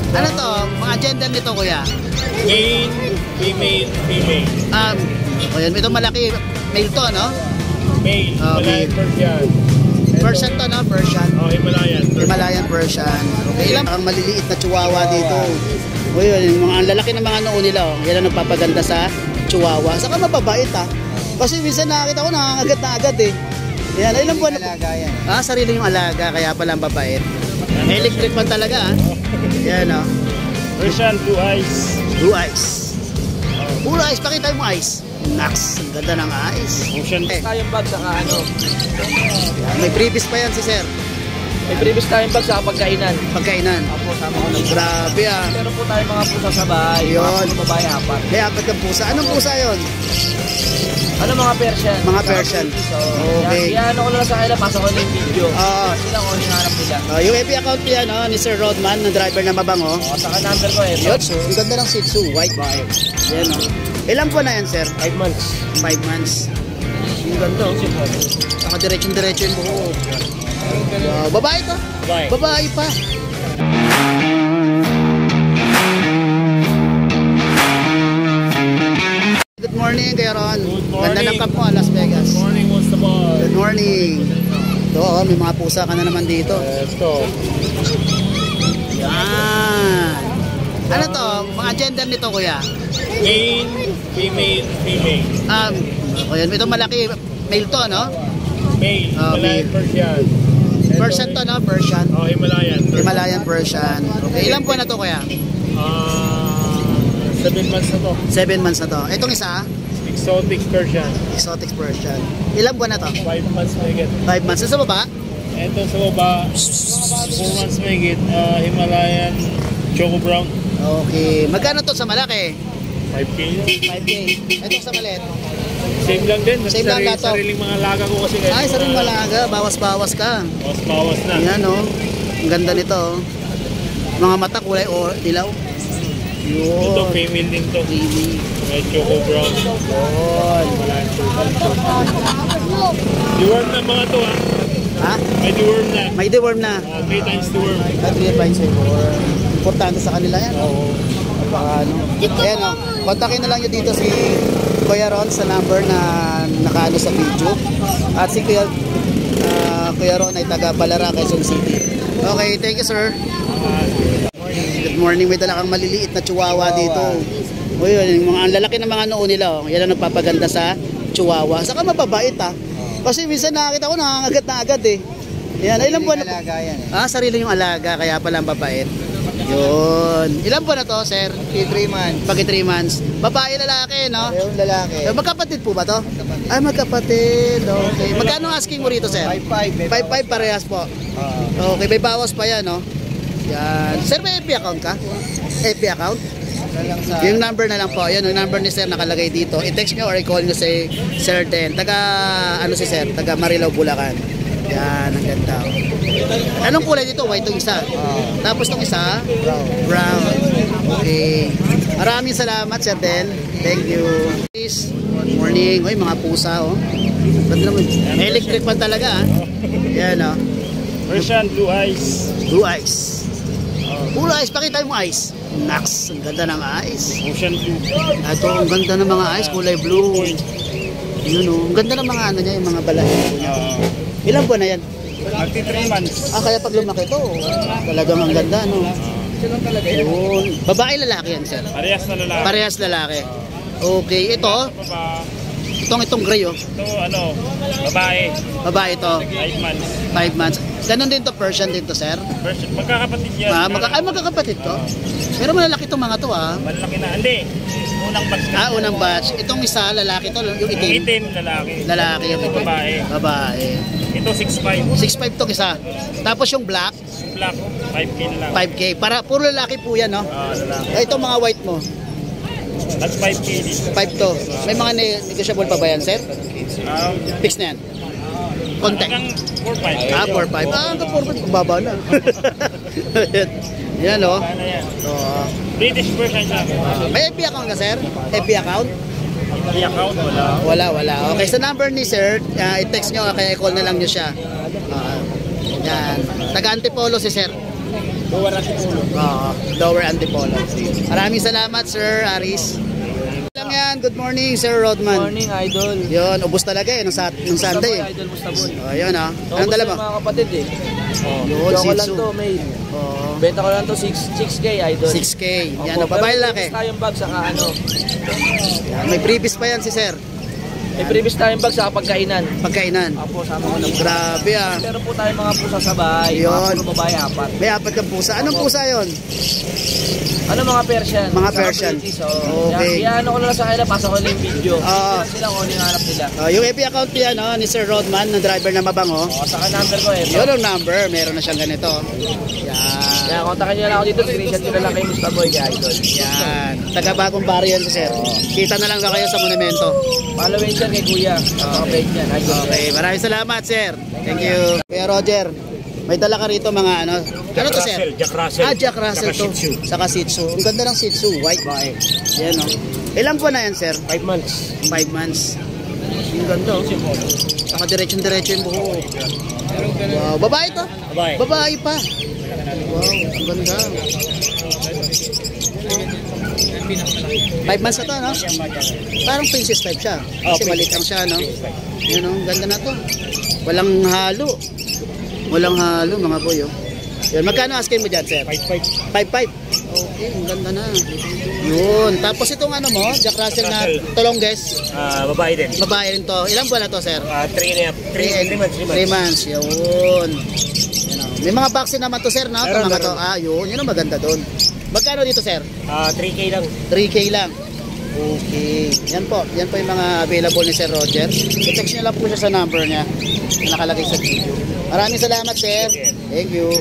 Ano to? Mga gender nito, kuya? Male, female, female. Ayan, ito malaki. Male to, no? Male, male. Himalayan Persian. Persian to, no? Persian. Oh, Himalayan. Himalayan Persian. Okay lang. Ang maliliit na chihuahua dito. O yun, ang lalaki ng mga noo nila. Oh. Yan ang nagpapaganda sa chihuahua. Saka mababait ha. Kasi minsan nakakita ko nangangagat na agad eh. Yan, ilang buwan na po. Sarili yung alaga. Kaya pala ang babait. Electric pan talaga ha. Yan o. Persian, blue eyes. Blue eyes. Blue eyes, pakita mo eyes. Nax, ang ganda ng eyes. Ocean. Tayong bag saka ano. May previous pa yan si sir. May previous tayong bag saka pagkainan. Pagkainan. Apo, sama ko ng grabe ah. Meron po tayo mga pusa sa bahay. Yun. Mga babae apat. May apat kang pusa. Anong pusa yun? Ano mga Persian? Mga Persian. So, okay. Yan ko lang sa kanila. Pasok ko na yung video. Sila ko hinahanap nila. Yung FB account niya no, ni Sir Rodman, ng driver na mabango. Saka number ko eh. Yun, ang ganda ng Shih Tzu, white. Yan o. Ilan po na yan, sir? 5 months. 5 months. Ang ganda o. Saka diretso-diretso yung buho. Babae to? Babae pa. Good morning, Kuya Ron. Ganda ng camp mo, Las Vegas. Good morning, what's the bar? Good morning. Ito, may mga pusa ka na naman dito. Let's go. Yan. Ano to? Mga gender nito, kuya? Male, female, female. Ayan, ito malaki. Male to, no? Male, Himalayan Persian. Persian to, no? Persian. Oh, Himalayan. Himalayan Persian. Okay, ilang buwan na to, kuya? 7 months na to. 7 months na to. Itong isa? Exotic Persian. Exotic Persian. Ilang buwan na to? 5 months mahigit. 5 months. Sa baba? Ito sa baba, 4 months mahigit. Himalayan Choco Brown. Okay. Magkano to sa malaki? 5K. 5K. Itong sa maliit? Same lang din. Same lang na to. Sariling mga laga ko kasi. Ay, sariling malaga. Bawas-bawas ka. Bawas-bawas na. Yan o. Ang ganda nito. Mga mata kulay o dilaw. Yun. Ito female din to. May Choco Brown. Yun. Deworm na mga to ha. Ha? May deworm na. May deworm na. 3 times deworm. 3 times deworm. Importante sa kanila yan. Oo. Baka ano. Ayan o. Kontakin na lang nyo dito si Kuya Ron sa number na nakaano sa video. At si Kuya Ron ay taga Balara, Quezon City. Okay, thank you sir. Good morning. May dala kang maliliit na chihuahua dito. O yun, ang lalaki ng mga noo nila. Yan ang nagpapaganda sa chihuahua. Saka mababait ha. Kasi minsan nakakita ko nangangagat na agad eh. Yan, ilang buwan na po? Sarili yung alaga. Kaya pala ang babait. Yun. Ilang buwan na to, sir? 3 months. Pag 3 months. Babae, lalaki, no? Yung lalaki. Magkapatid po ba to? Ay, magkapatid. Okay. Magkano asking mo rito, sir? 5'5". 5'5" parehas po. Okay, may bawas pa yan, no? Yan. Sir, may FB account ka? FB account? Yung number na lang po. Yan, yung number ni sir nakalagay dito. I-text nyo or i-call nyo si Sir Den. Taga, ano si sir? Taga Marilao, Bulacan. Yan, ang ganda. Anong kulay dito? White itong isa. Tapos itong isa? Brown. Okay. Maraming salamat, Sir Den. Thank you. Good morning. Oy, mga pusa, oh. Electric pan talaga, ah. Yan, oh. Persian, blue eyes. Blue eyes. Blue eyes, pakita mo eyes. Nax, ang ganda ng eyes. Ocean blue. Ito, ang ganda ng mga eyes, kulay blue. Yun, oh. Ang ganda ng mga ano niya, yung mga balahin niya. Ilang buwan na yan? 3 months. Kaya pag lumaki ito, talagang ang ganda, no? Yun. Babae, lalaki yan, sir? Parehas na lalaki. Parehas lalaki. Okay, ito, itong gray, oh. Ito, ano, babae. Babae ito, 5 months. 5 months. Ganon din to, Persian din to, sir? Persian, magkakapatid yan. Magkakapatid to? Pero malalaki itong mga to, ah. Malaki na. Hindi. Unang batch. Unang batch. Itong isa, lalaki to, yung Yung itim. itim, lalaki. Lalaki. Ito, babae. Babae. Ito, 6'5". 6'5" tong isa. Tapos yung black, Yung black, 5K na lang. 5K. Puro lalaki po yan, no? Lalaki. Ito mga white mo. That's 5K dito. 5 to. May mga negotiable pa ba yan, sir? Fix na yan. Contact. Hanggang 4'5". 4'5". Hanggang 4'5". Baba na. Yan, no? Ano yan? British version siya. May FB account ka, sir? FB account? May account, wala. Wala. Okay, sa number ni sir, i-text nyo, kaya i-call na lang nyo siya. Yan. Taga Antipolo si sir. Lower Antipolo. Lower Antipolo. Maraming salamat, Sir Aris. Lang yan. Good morning, Sir Rodman. Morning, idol. Yun, ubos talaga nung Sunday. Idol Mustaboy. Yun Anong dala mo? Mga kapatid eh. Yun, Joke Shih lang Tzu. to, mail. Benta ko lang to 6K, idol. 6K. Yan, babae laki. May previous tayong bag saka ano. Yan, may previous pa yan si Sir. May previous tayong bag saka pagkainan. Pagkainan. Apo, sama ko lang. Grabe Meron po tayong mga pusa sa bahay. Yun. Mga puro babae, 4. May 4 kang pusa. Anong pusa yon? Ano mga Persian? Mga Saka Persian. British, Okay. Yan, ano ko na lang sa kanila, pasok ko na yung video. Sila kung ano yung hanap nila. Yung FB account niya ni Sir Rodman, ng driver na mabango. Saka number ko eh. Yun ang number. Meron na siyang ganito. Yan. Yan, kontakin nyo lang ako dito. Screenshot nyo na lang kay Mustaboy, kay idol. Yan. Taga bagong barrio yan si Sir. Kita na lang kayo sa monumento. Followin siya kay Kuya. Napaka-bait niyan. Idol. Okay, maraming salamat, Sir. Thank you. Kuya Roger, may dala ka rito mga ano. Ano to, Sir? Jack Russell. Jack Russell to. Saka Shih Tzu. Saka Shih Tzu. Ang ganda ng Shih Tzu. White. Yan Ilan po na yan, Sir? 5 months. 5 months. Ang ganda. Saka diretso yung buho. Wow. Babae to? Babae. Babae pa. Wow. Ang ganda. 5 months na to, no? Parang princess type siya. Kasi maliit lang siya, no? Yan, ang ganda na to. Walang halo. Walang halo, mga boy, Yan, magkano asking mo dyan, Sir? 5'5". 5'5". Okay, ang ganda na. Yun. Tapos itong ano mo, Jack Russell na tolongges. Babae din. Babae rin to. Ilang buwan na to, Sir? 3 months. 3 months. Yun. May mga vaccine naman to, Sir, no? Ito mga to. Yun. Yun ang maganda doon. Magkano dito, Sir? 3K lang. 3K lang. Okay. Yan po yung mga available ni Sir Roger. I-text nyo lang po siya sa number niya na nakalagay sa video. Maraming salamat, Sir. Thank you.